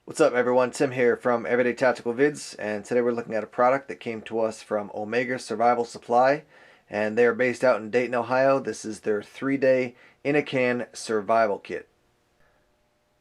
What's up everyone, Tim here from Everyday Tactical Vids, and today we're looking at a product that came to us from Omega Survival Supply, and they are based out in Dayton, Ohio. This is their 3-day in-a-can survival kit.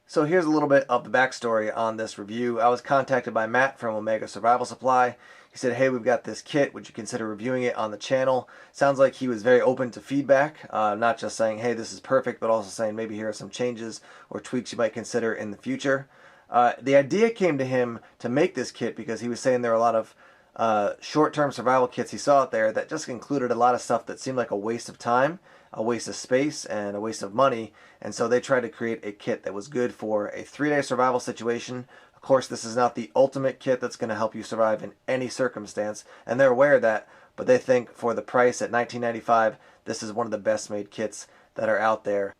So here's a little bit of the backstory on this review. I was contacted by Matt from Omega Survival Supply. He said, hey, we've got this kit, would you consider reviewing it on the channel? Sounds like he was very open to feedback, not just saying, hey, this is perfect, but also saying maybe here are some changes or tweaks you might consider in the future. The idea came to him to make this kit because he was saying there are a lot of short-term survival kits he saw out there that just included a lot of stuff that seemed like a waste of time, a waste of space, and a waste of money. And so they tried to create a kit that was good for a 3-day survival situation. Of course, this is not the ultimate kit that's going to help you survive in any circumstance, and they're aware of that, but they think for the price at $19.95, this is one of the best made kits that are out there.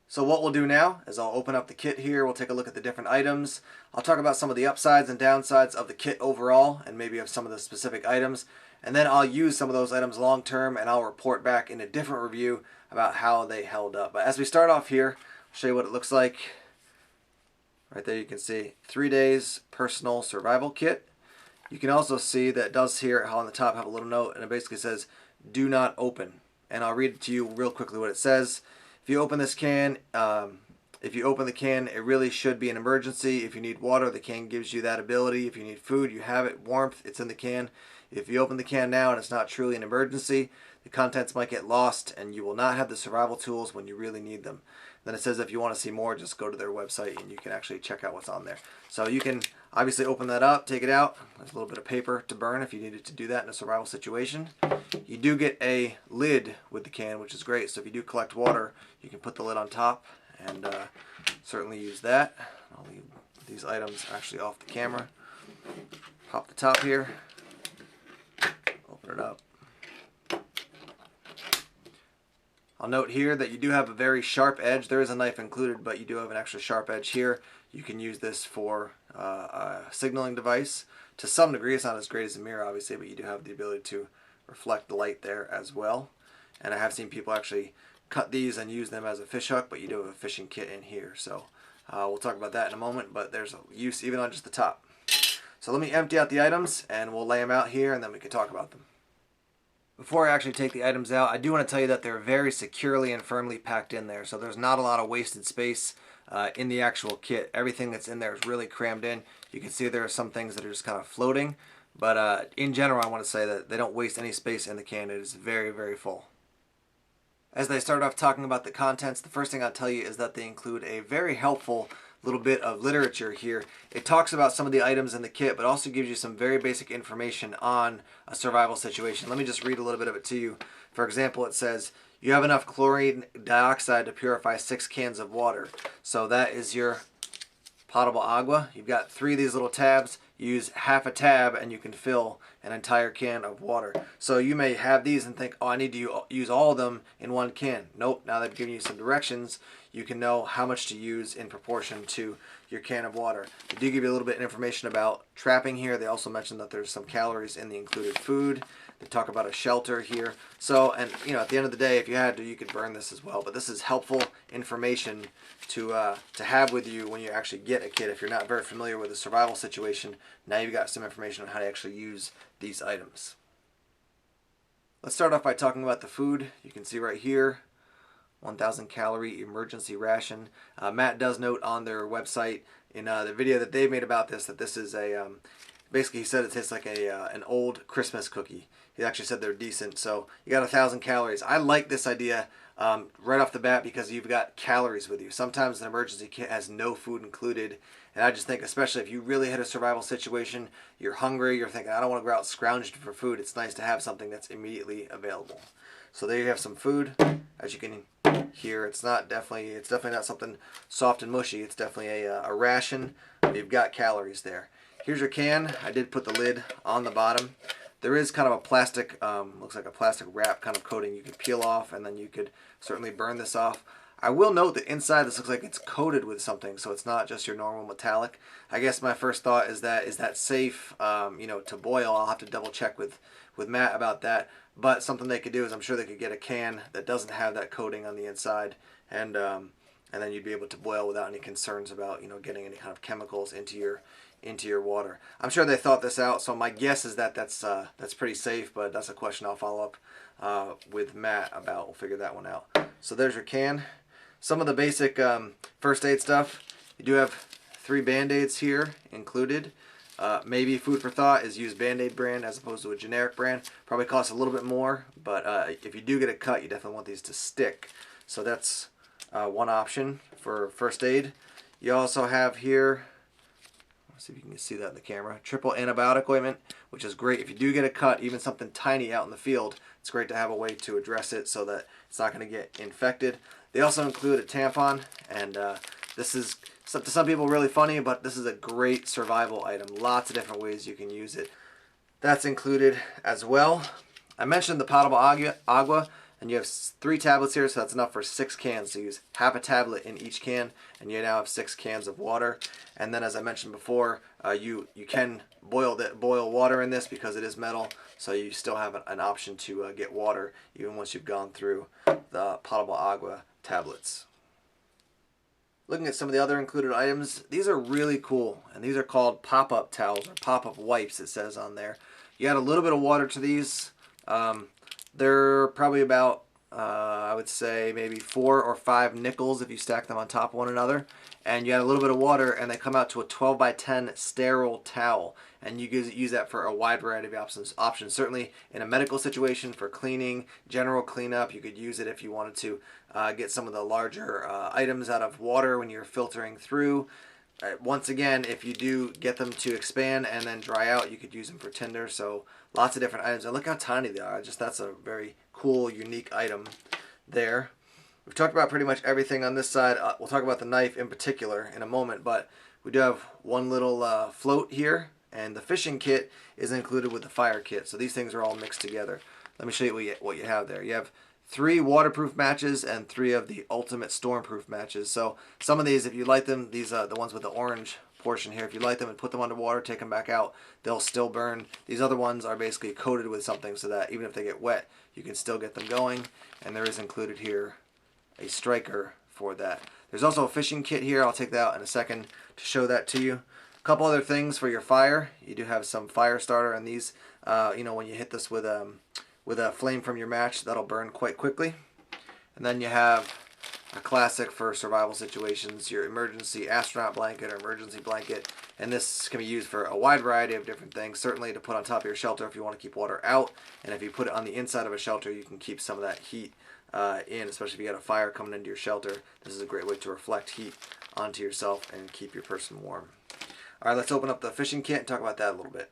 So what we'll do now is I'll open up the kit here, we'll take a look at the different items, I'll talk about some of the upsides and downsides of the kit overall, and maybe of some of the specific items, and then I'll use some of those items long term and I'll report back in a different review about how they held up. But as we start off here, I'll show you what it looks like. Right there you can see 3 days personal survival kit. You can also see that it does here on the top have a little note, and it basically says do not open, and I'll read it to you real quickly what it says. If you open this can, it really should be an emergency. If you need water, the can gives you that ability. If you need food, you have it. Warmth, it's in the can. If you open the can now and it's not truly an emergency, the contents might get lost and you will not have the survival tools when you really need them. Then it says if you want to see more, just go to their website and you can actually check out what's on there. So you can obviously open that up, take it out. There's a little bit of paper to burn if you needed to do that in a survival situation. You do get a lid with the can, which is great. So if you do collect water, you can put the lid on top and certainly use that. I'll leave these items actually off the camera. Pop the top here, open it up. I'll note here that you do have a very sharp edge. There is a knife included, but you do have an extra sharp edge here. You can use this for a signaling device. To some degree, it's not as great as a mirror, obviously, but you do have the ability to reflect the light there as well. And I have seen people actually cut these and use them as a fish hook, but you do have a fishing kit in here. So we'll talk about that in a moment, but there's a use even on just the top. So let me empty out the items and we'll lay them out here and then we can talk about them. Before I actually take the items out, I do want to tell you that they're very securely and firmly packed in there. So there's not a lot of wasted space in the actual kit. Everything that's in there is really crammed in. You can see there are some things that are just kind of floating. But in general, I want to say that they don't waste any space in the can. It is very, very full. As they start off talking about the contents, the first thing I'll tell you is that they include a very helpful little bit of literature here. It talks about some of the items in the kit, but also gives you some very basic information on a survival situation. Let me just read a little bit of it to you. For example, it says, you have enough chlorine dioxide to purify 6 cans of water. So that is your potable agua. You've got 3 of these little tabs. You use half a tab and you can fill an entire can of water. So you may have these and think, oh, I need to use all of them in one can. Nope, now they've given you some directions. You can know how much to use in proportion to your can of water. They do give you a little bit of information about trapping here. They also mention that there's some calories in the included food. They talk about a shelter here. So, and you know, at the end of the day, if you had to, you could burn this as well. But this is helpful information to have with you when you actually get a kit. If you're not very familiar with a survival situation, now you've got some information on how to actually use these items. Let's start off by talking about the food. You can see right here, 1,000 calorie emergency ration. Matt does note on their website in the video that they've made about this that this is a basically he said it tastes like an old Christmas cookie. He actually said they're decent. So you got 1,000 calories. I like this idea right off the bat because you've got calories with you. Sometimes an emergency kit has no food included, and I just think, especially if you really hit a survival situation, you're hungry, you're thinking, I don't want to go out scrounging for food. It's nice to have something that's immediately available. So there you have some food. As you can hear, it's definitely not something soft and mushy. It's definitely a ration. You've got calories there. Here's your can. I did put the lid on the bottom. There is kind of a plastic, looks like a plastic wrap kind of coating you could peel off, and then you could certainly burn this off. I will note that inside this looks like it's coated with something, so it's not just your normal metallic. I guess my first thought is that safe, you know, to boil? I'll have to double check with Matt about that. But something they could do is I'm sure they could get a can that doesn't have that coating on the inside and and then you'd be able to boil without any concerns about, you know, getting any kind of chemicals into your water. I'm sure they thought this out, so my guess is that that's pretty safe, but that's a question I'll follow up with Matt about. We'll figure that one out. So there's your can. Some of the basic first aid stuff. You do have 3 Band-Aids here included. Maybe food for thought is use Band-Aid brand as opposed to a generic brand. Probably costs a little bit more, but if you do get a cut, you definitely want these to stick. So that's one option for first aid. You also have here, let's see if you can see that in the camera, triple antibiotic ointment, which is great if you do get a cut, even something tiny out in the field. It's great to have a way to address it so that it's not going to get infected. They also include a tampon, and this is to some people really funny, but this is a great survival item. Lots of different ways you can use it. That's included as well. I mentioned the potable agua, and you have 3 tablets here, so that's enough for 6 cans. So use half a tablet in each can, and you now have 6 cans of water. And then, as I mentioned before, you can boil water in this because it is metal, so you still have an option to get water even once you've gone through the potable agua tablets. Looking at some of the other included items, these are really cool, and these are called PopUp Towels or PopUp Wipes, it says on there. You add a little bit of water to these. They're probably about, I would say, maybe 4 or 5 nickels if you stack them on top of one another. And you add a little bit of water, and they come out to a 12 by 10 sterile towel. And you can use that for a wide variety of options. Certainly in a medical situation for cleaning, general cleanup, you could use it if you wanted to get some of the larger items out of water when you're filtering through. Once again, if you do get them to expand and then dry out, you could use them for tinder. So lots of different items. And look how tiny they are. That's a very cool, unique item there. We've talked about pretty much everything on this side. We'll talk about the knife in particular in a moment, but we do have one little float here, and the fishing kit is included with the fire kit. So these things are all mixed together. Let me show you what you have there. You have 3 waterproof matches and 3 of the ultimate stormproof matches. So some of these, if you light them, these are the ones with the orange portion here. If you light them and put them underwater, take them back out, they'll still burn. These other ones are basically coated with something so that even if they get wet, you can still get them going. And there is included here a striker for that. There's also a fishing kit here. I'll take that out in a second to show that to you. A couple other things for your fire. You do have some fire starter, and these, when you hit this with a flame from your match, that'll burn quite quickly. And then you have a classic for survival situations, your emergency astronaut blanket or emergency blanket. And this can be used for a wide variety of different things. Certainly to put on top of your shelter if you want to keep water out. And if you put it on the inside of a shelter, you can keep some of that heat in, especially if you got a fire coming into your shelter. This is a great way to reflect heat onto yourself and keep your person warm. All right, let's open up the fishing kit and talk about that a little bit.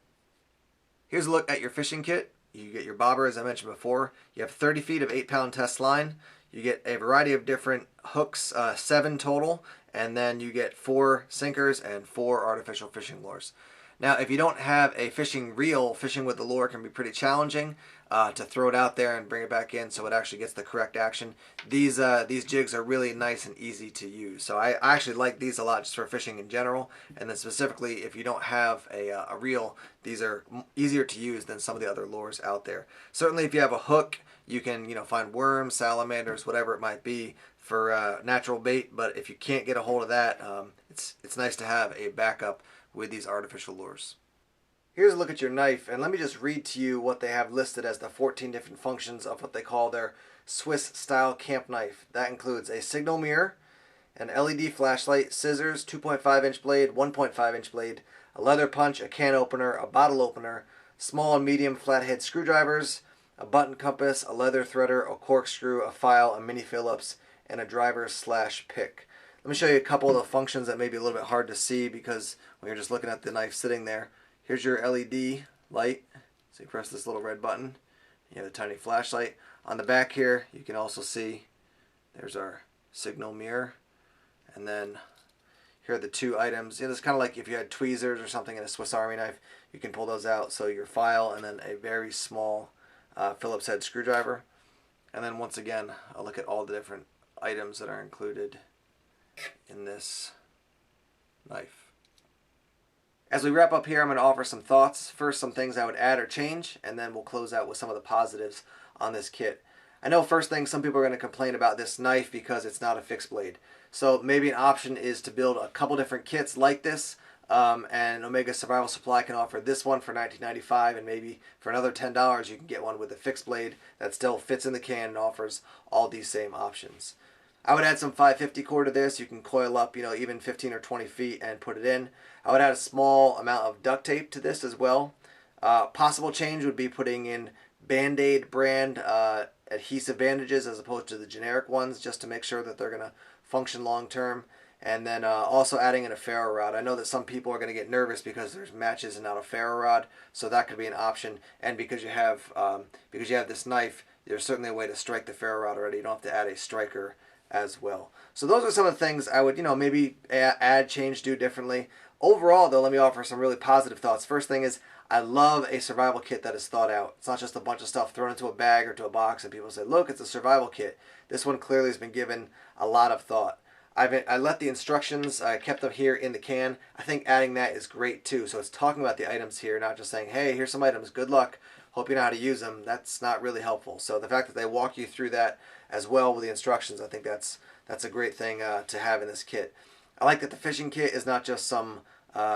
Here's a look at your fishing kit. You get your bobber, as I mentioned before. You have 30 feet of 8-pound test line. You get a variety of different hooks, 7 total, and then you get 4 sinkers and 4 artificial fishing lures. Now, if you don't have a fishing reel, fishing with the lure can be pretty challenging to throw it out there and bring it back in so it actually gets the correct action. These jigs are really nice and easy to use. So I actually like these a lot just for fishing in general. And then specifically, if you don't have a reel, these are easier to use than some of the other lures out there. Certainly, if you have a hook, you can find worms, salamanders, whatever it might be for natural bait. But if you can't get a hold of that, it's nice to have a backup with these artificial lures. Here's a look at your knife, and let me just read to you what they have listed as the 14 different functions of what they call their Swiss style camp knife. That includes a signal mirror, an LED flashlight, scissors, 2.5-inch blade, 1.5-inch blade, a leather punch, a can opener, a bottle opener, small and medium flathead screwdrivers, a button compass, a leather threader, a corkscrew, a file, a mini Phillips, and a driver/pick. Let me show you a couple of the functions that may be a little bit hard to see because when you're just looking at the knife sitting there. Here's your LED light. So you press this little red button. You have a tiny flashlight. On the back here, you can also see there's our signal mirror. And then here are the 2 items. It's kind of like if you had tweezers or something in a Swiss Army knife, you can pull those out. So your file and then a very small Phillips head screwdriver. And then once again, I'll look at all the different items that are included in this knife. As we wrap up here, I'm going to offer some thoughts. First, some things I would add or change, and then we'll close out with some of the positives on this kit. I know first thing some people are going to complain about this knife because it's not a fixed blade. So maybe an option is to build a couple different kits like this. And Omega Survival Supply can offer this one for $19.95, and maybe for another $10 you can get one with a fixed blade that still fits in the can and offers all these same options. I would add some 550 core to this. You can coil up, even 15 or 20 feet and put it in. I would add a small amount of duct tape to this as well. Possible change would be putting in Band-Aid brand adhesive bandages as opposed to the generic ones, just to make sure that they're going to function long term. And then also adding in a ferro rod. I know that some people are going to get nervous because there's matches and not a ferro rod, so that could be an option. And because you have this knife, there's certainly a way to strike the ferro rod already. You don't have to add a striker as well. So those are some of the things I would, maybe add, change, do differently. Overall, though, let me offer some really positive thoughts. First thing is, I love a survival kit that is thought out. It's not just a bunch of stuff thrown into a bag or to a box and people say, look, it's a survival kit. This one clearly has been given a lot of thought. I let the instructions, I kept them here in the can. I think adding that is great too. So it's talking about the items here, not just saying, hey, here's some items, good luck, hope you know how to use them. That's not really helpful. So the fact that they walk you through that as well with the instructions, I think that's a great thing to have in this kit. I like that the fishing kit is not just some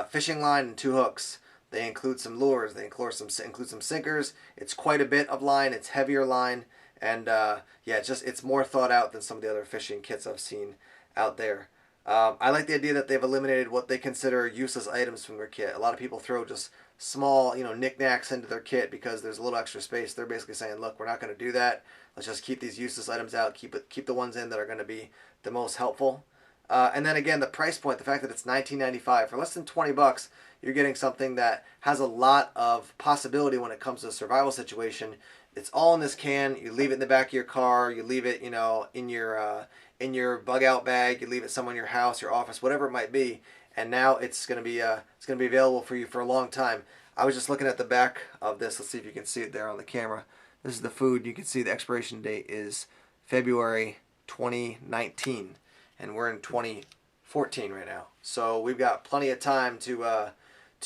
fishing line and 2 hooks. They include some lures, they include some sinkers. It's quite a bit of line, it's heavier line, and yeah, it's more thought out than some of the other fishing kits I've seen out there. I like the idea that they've eliminated what they consider useless items from their kit. A lot of people throw just small, knickknacks into their kit because there's a little extra space. They're basically saying, look, we're not going to do that. Let's just keep these useless items out. Keep the ones in that are going to be the most helpful. And then again, the price point, the fact that it's $19.95 for less than 20 bucks, you're getting something that has a lot of possibility when it comes to a survival situation. It's all in this can. You leave it in the back of your car. You leave it, in your bug out bag. You leave it somewhere in your house, your office, whatever it might be. And now it's going to be available for you for a long time. I was just looking at the back of this. Let's see if you can see it there on the camera. This is the food. You can see the expiration date is February 2019, and we're in 2014 right now. So we've got plenty of time to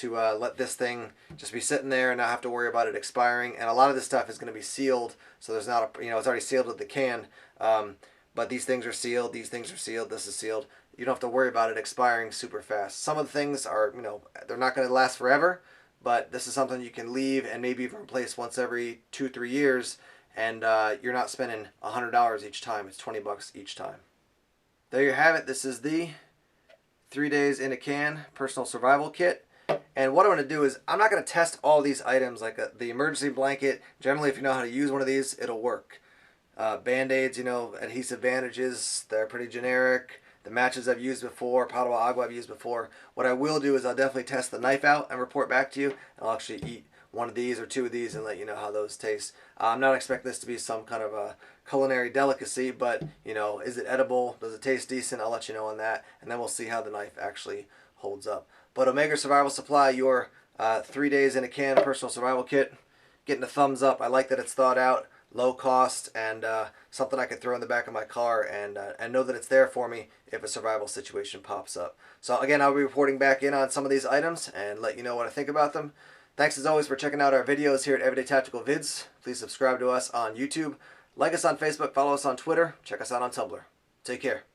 let this thing just be sitting there and not have to worry about it expiring. And a lot of this stuff is going to be sealed, so there's not a, it's already sealed with the can. But these things are sealed. These things are sealed. This is sealed. You don't have to worry about it expiring super fast. Some of the things are, they're not going to last forever, but this is something you can leave and maybe even replace once every 2-3 years, and you're not spending $100 each time. It's 20 bucks each time. There you have it. This is the 3 days in a can personal survival kit. And what I'm going to do is, I'm not going to test all these items, like the emergency blanket. Generally, if you know how to use one of these, it'll work. Band-Aids, adhesive bandages, they're pretty generic. The matches I've used before, Palo Agua I've used before. What I will do is I'll definitely test the knife out and report back to you. And I'll actually eat one of these or 2 of these and let you know how those taste. I'm not expecting this to be some kind of a culinary delicacy, but, is it edible? Does it taste decent? I'll let you know on that. And then we'll see how the knife actually holds up. But Omega Survival Supply, your 3 days in a can personal survival kit, getting a thumbs up. I like that it's thought out, low cost, and something I could throw in the back of my car and know that it's there for me if a survival situation pops up. So again, I'll be reporting back in on some of these items and let you know what I think about them. Thanks as always for checking out our videos here at Everyday Tactical Vids. Please subscribe to us on YouTube, like us on Facebook, follow us on Twitter, check us out on Tumblr. Take care.